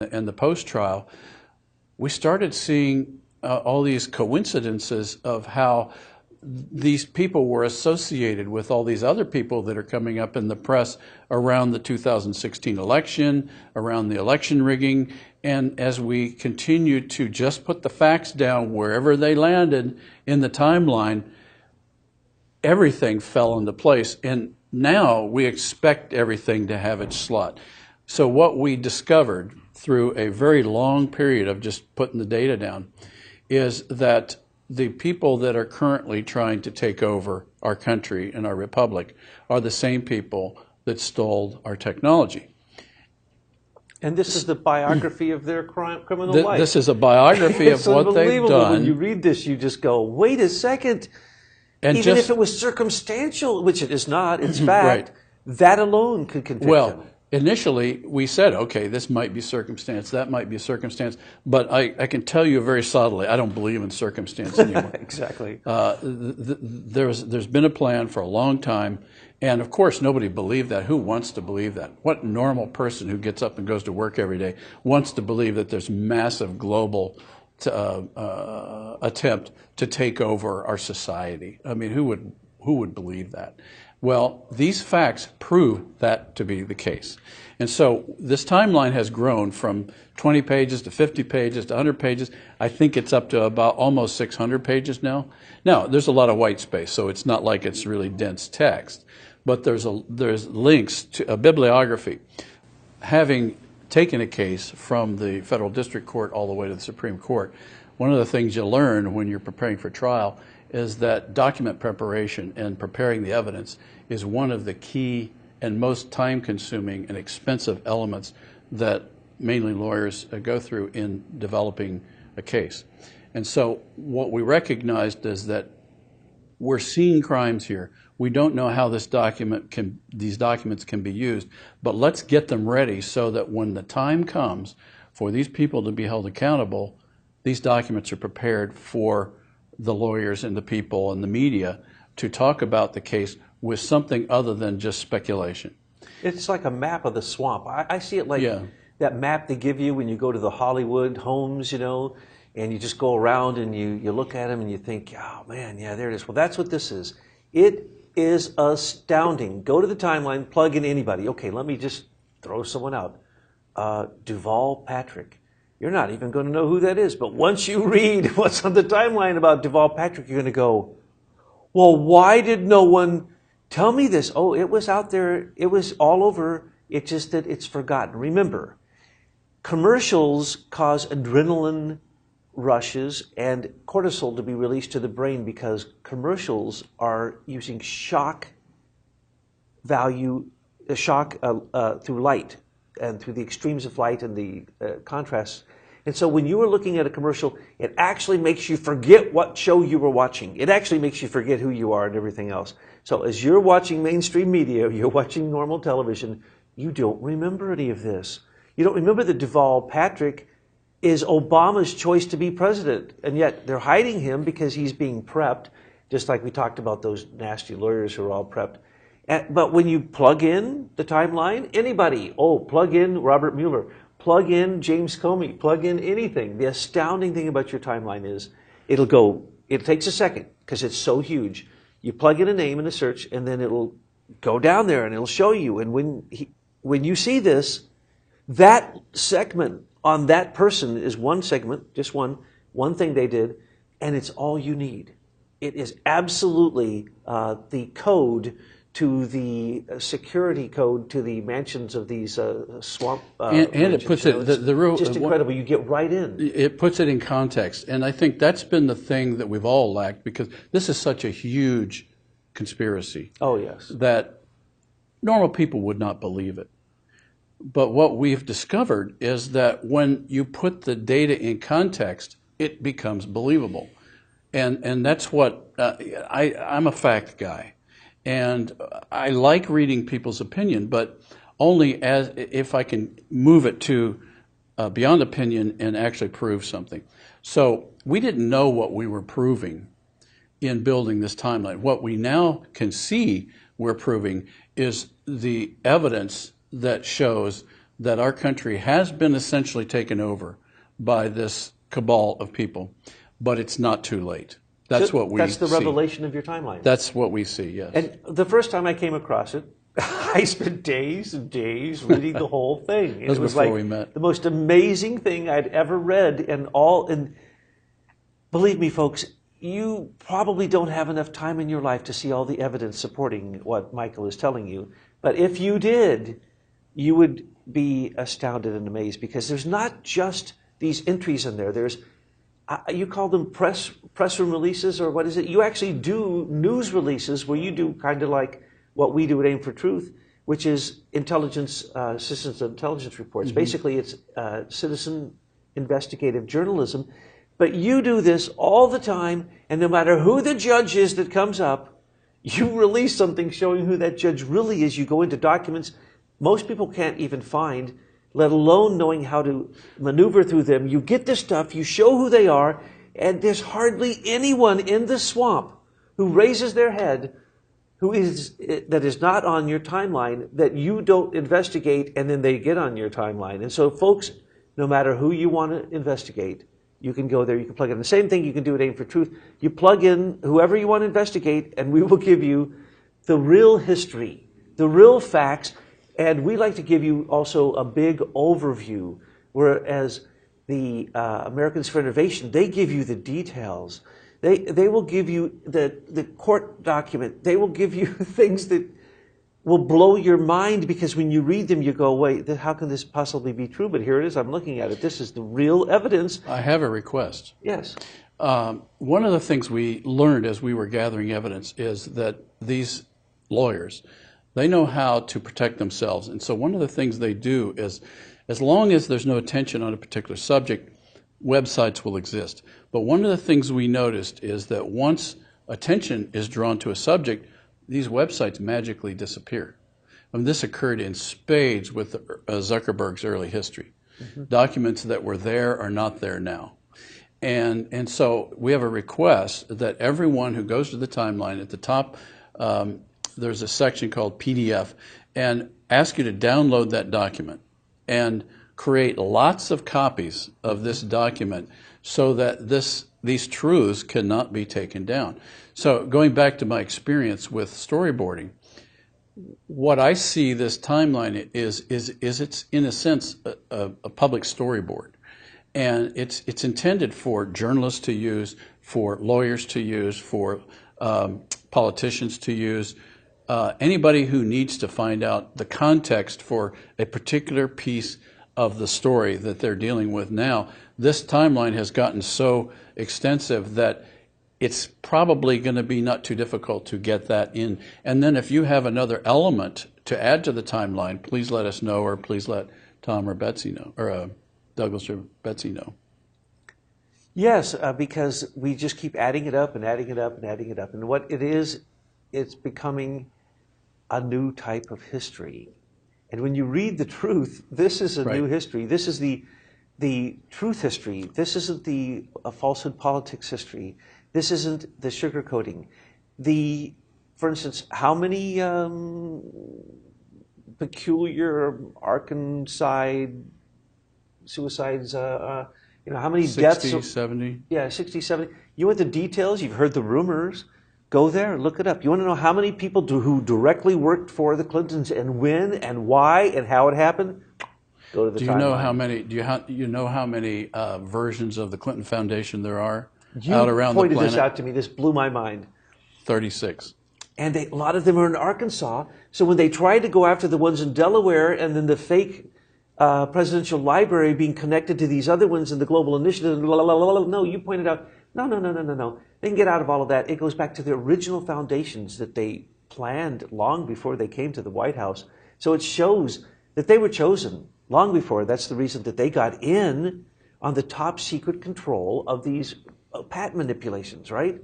and the post-trial, we started seeing all these coincidences of how these people were associated with all these other people that are coming up in the press around the 2016 election, around the election rigging. And as we continued to just put the facts down wherever they landed in the timeline, everything fell into place. And now we expect everything to have its slot. So what we discovered through a very long period of just putting the data down is that the people that are currently trying to take over our country and our republic are the same people that stole our technology. And this is the biography of their criminal life. This is a biography of what they've done. When you read this, you just go, wait a second. And even if it was circumstantial, which it is not, it's fact, right, that alone could convict him. Initially, we said, okay, this might be circumstance, that might be a circumstance, but I can tell you very subtly, I don't believe in circumstance anymore. Exactly. There's been a plan for a long time, and of course, nobody believed that. Who wants to believe that? What normal person who gets up and goes to work every day wants to believe that there's massive global attempt to take over our society? I mean, who would believe that? Well, these facts prove that to be the case. And so this timeline has grown from 20 pages to 50 pages to 100 pages. I think it's up to about almost 600 pages now. Now, there's a lot of white space, so it's not like it's really dense text. But there's links to a bibliography. Having taken a case from the federal district court all the way to the Supreme Court, one of the things you learn when you're preparing for trial is that document preparation and preparing the evidence is one of the key and most time-consuming and expensive elements that mainly lawyers go through in developing a case. And so what we recognized is that we're seeing crimes here. We don't know how these documents can be used, but let's get them ready so that when the time comes for these people to be held accountable, these documents are prepared for the lawyers and the people and the media to talk about the case with something other than just speculation. It's like a map of the swamp. I see it like that map they give you when you go to the Hollywood homes, you know, and you just go around and you look at them and you think, oh man, yeah, there it is. Well, that's what this is. It is astounding. Go to the timeline, plug in anybody. Okay, let me just throw someone out. Duval Patrick. You're not even going to know who that is. But once you read what's on the timeline about Duval Patrick, you're going to go, well, why did no one tell me this? Oh, it was out there. It was all over. It's just that it's forgotten. Remember, commercials cause adrenaline rushes and cortisol to be released to the brain because commercials are using shock through light and through the extremes of light and the contrasts. And so when you are looking at a commercial, it actually makes you forget what show you were watching. It actually makes you forget who you are and everything else. So as you're watching mainstream media, you're watching normal television, you don't remember any of this. You don't remember that Duval Patrick is Obama's choice to be president. And yet they're hiding him because he's being prepped, just like we talked about those nasty lawyers who are all prepped. But when you plug in the timeline, anybody, plug in Robert Mueller, plug in James Comey, plug in anything. The astounding thing about your timeline is it takes a second because it's so huge. You plug in a name in a search and then it'll go down there and it'll show you. And when you see this, that segment on that person is one segment, just one thing they did, and it's all you need. It is absolutely the code to the security code to the mansions of these swamp and it puts it the real just incredible. You get right in. It puts it in context, and I think that's been the thing that we've all lacked because this is such a huge conspiracy. Oh yes, that normal people would not believe it. But what we've discovered is that when you put the data in context, it becomes believable, and that's what I'm a fact guy. And I like reading people's opinion, but only if I can move it to beyond opinion and actually prove something. So we didn't know what we were proving in building this timeline. What we now can see we're proving is the evidence that shows that our country has been essentially taken over by this cabal of people, but it's not too late. That's what we see. That's the revelation of your timeline. That's what we see, yes. And the first time I came across it, I spent days and days reading the whole thing. That was was before like we met. the most amazing thing I'd ever read, and believe me, folks, you probably don't have enough time in your life to see all the evidence supporting what Michael is telling you. But if you did, you would be astounded and amazed, because there's not just these entries in there. There's you call them press room releases, or what is it? You actually do news releases where you do kind of like what we do at Aim for Truth, which is intelligence, citizens intelligence reports. Mm-hmm. Basically, it's citizen investigative journalism. But you do this all the time, and no matter who the judge is that comes up, you release something showing who that judge really is. You go into documents most people can't even find, let alone knowing how to maneuver through them. You get this stuff, you show who they are, and there's hardly anyone in the swamp who raises their head that is not on your timeline that you don't investigate, and then they get on your timeline. And so, folks, no matter who you want to investigate, you can go there, you can plug in. The same thing you can do at Aim for Truth. You plug in whoever you want to investigate, and we will give you the real history, the real facts, and we like to give you also a big overview, whereas the Americans for Innovation, they give you the details. They will give you the court document. They will give you things that will blow your mind, because when you read them, you go, wait, how can this possibly be true? But here it is. I'm looking at it. This is the real evidence. I have a request. Yes. One of the things we learned as we were gathering evidence is that these lawyers, they know how to protect themselves. And so one of the things they do is, as long as there's no attention on a particular subject, websites will exist. But one of the things we noticed is that once attention is drawn to a subject, these websites magically disappear. This occurred in spades with Zuckerberg's early history. Mm-hmm. Documents that were there are not there now. And so we have a request that everyone who goes to the timeline, at the top there's a section called PDF, and ask you to download that document and create lots of copies of this document so that these truths cannot be taken down. So going back to my experience with storyboarding, what I see this timeline is it's in a sense a public storyboard, and it's intended for journalists to use, for lawyers to use, for politicians to use, anybody who needs to find out the context for a particular piece of the story that they're dealing with now. This timeline has gotten so extensive that it's probably going to be not too difficult to get that in. And then if you have another element to add to the timeline, please let us know, or please let Tom or Betsy know, or Douglas or Betsy know. Yes, because we just keep adding it up and adding it up and adding it up. And what it is, it's becoming a new type of history. And when you read the truth, this is a new history. This is the truth history. This isn't the falsehood politics history. This isn't the sugarcoating. For instance, how many peculiar Arkansas suicides, how many 60, deaths? 60, 70. Yeah, 60, 70. You want the details? You've heard the rumors. Go there and look it up. You want to know how many people who directly worked for the Clintons, and when and why and how it happened? Go to the timeline. Do you know how many versions of the Clinton Foundation there are out around the planet? You pointed this out to me. This blew my mind. 36. And a lot of them are in Arkansas. So when they tried to go after the ones in Delaware, and then the fake presidential library being connected to these other ones in the global initiative, no, you pointed out, no. They can get out of all of that. It goes back to the original foundations that they planned long before they came to the White House. So it shows that they were chosen long before. That's the reason that they got in on the top secret control of these patent manipulations, right?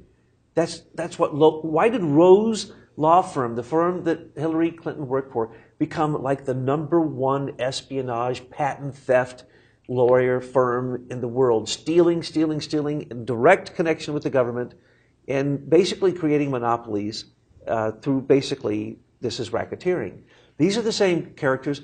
That's what. Why did Rose Law Firm, the firm that Hillary Clinton worked for, become like the #1 espionage, patent theft lawyer firm in the world, stealing in direct connection with the government, and basically creating monopolies through basically, this is racketeering. These are the same characters.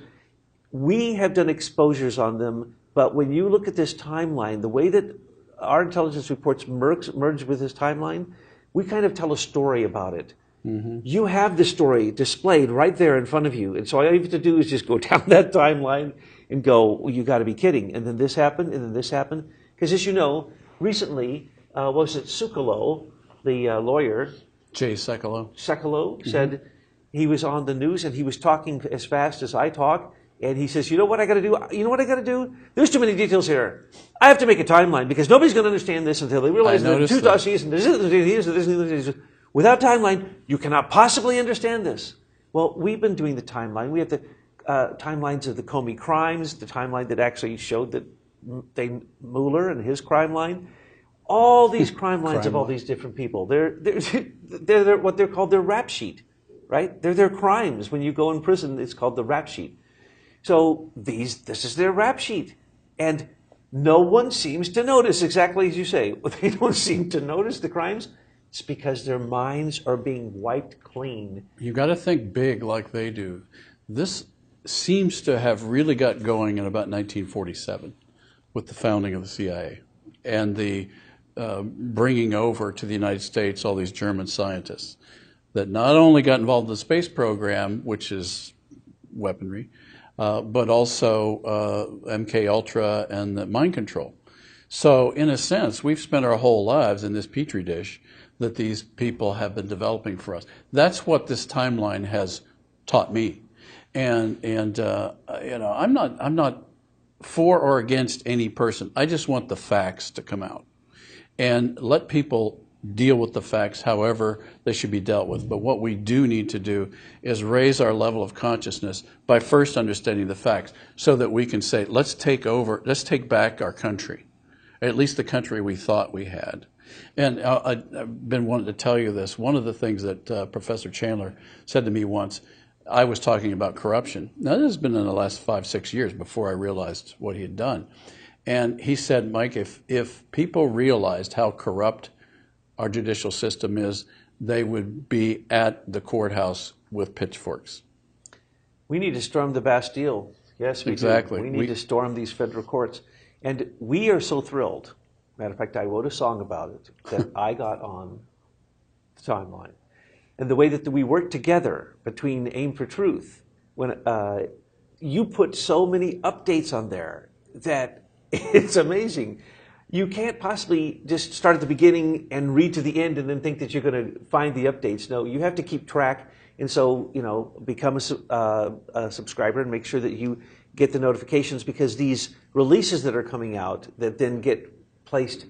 we have done exposures on them, but when you look at this timeline, the way that our intelligence reports merge with this timeline, we kind of tell a story about it. Mm-hmm. You have the story displayed right there in front of you. And so all you have to do is just go down that timeline and go, well, you got to be kidding. And then this happened, and then this happened. Because as you know, recently, was it Sukalo, the lawyer? Jay Sekulow. Mm-hmm. Said he was on the news and he was talking as fast as I talk. And he says, you know what I got to do? You know what I got to do? There's too many details here. I have to make a timeline because nobody's going to understand this until they realize that two dossiers and this. Without timeline, you cannot possibly understand this. Well, we've been doing the timeline. We have the timelines of the Comey crimes, the timeline that actually showed that Mueller and his crime line. All these crime lines of all these different people. They're what they're called their rap sheet, right? They're their crimes. When you go in prison, it's called the rap sheet. So this is their rap sheet. And no one seems to notice, exactly as you say. They don't seem to notice the crimes. It's because their minds are being wiped clean. You got to think big like they do. This seems to have really got going in about 1947 with the founding of the CIA and the bringing over to the United States all these German scientists that not only got involved in the space program, which is weaponry, but also MK Ultra and the mind control. So in a sense, we've spent our whole lives in this petri dish that these people have been developing for us. That's what this timeline has taught me. And I'm not for or against any person. I just want the facts to come out and let people deal with the facts however they should be dealt with. But what we do need to do is raise our level of consciousness by first understanding the facts so that we can say, let's take back our country, at least the country we thought we had. And I've been wanting to tell you this. One of the things that Professor Chandler said to me once, I was talking about corruption. Now, this has been in the last 5-6 years before I realized what he had done. And he said, Mike, if people realized how corrupt our judicial system is, they would be at the courthouse with pitchforks. We need to storm the Bastille. Yes, we exactly. do. We need to storm these federal courts. And we are so thrilled. Matter of fact, I wrote a song about it that I got on the timeline. And the way that we work together between Aim for Truth, when you put so many updates on there that it's amazing. You can't possibly just start at the beginning and read to the end and then think that you're going to find the updates. No, you have to keep track. And so, become a subscriber and make sure that you get the notifications, because these releases that are coming out that then get placed,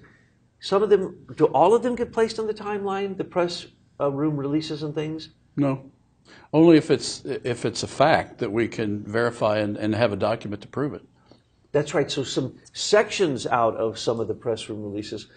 do all of them get placed on the timeline, the press room releases and things? No. Only if it's a fact that we can verify and have a document to prove it. That's right. So some sections out of some of the press room releases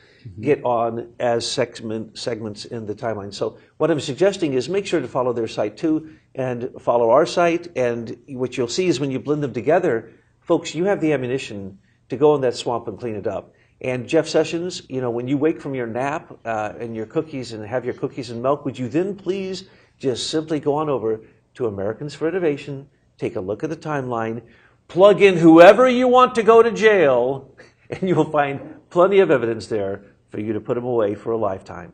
get on as segments in the timeline. So what I'm suggesting is make sure to follow their site too, and follow our site. And what you'll see is when you blend them together, folks, you have the ammunition to go in that swamp and clean it up. And Jeff Sessions, when you wake from your nap and your cookies and have your cookies and milk, would you then please just simply go on over to Americans for Innovation, take a look at the timeline, plug in whoever you want to go to jail, and you will find plenty of evidence there for you to put them away for a lifetime.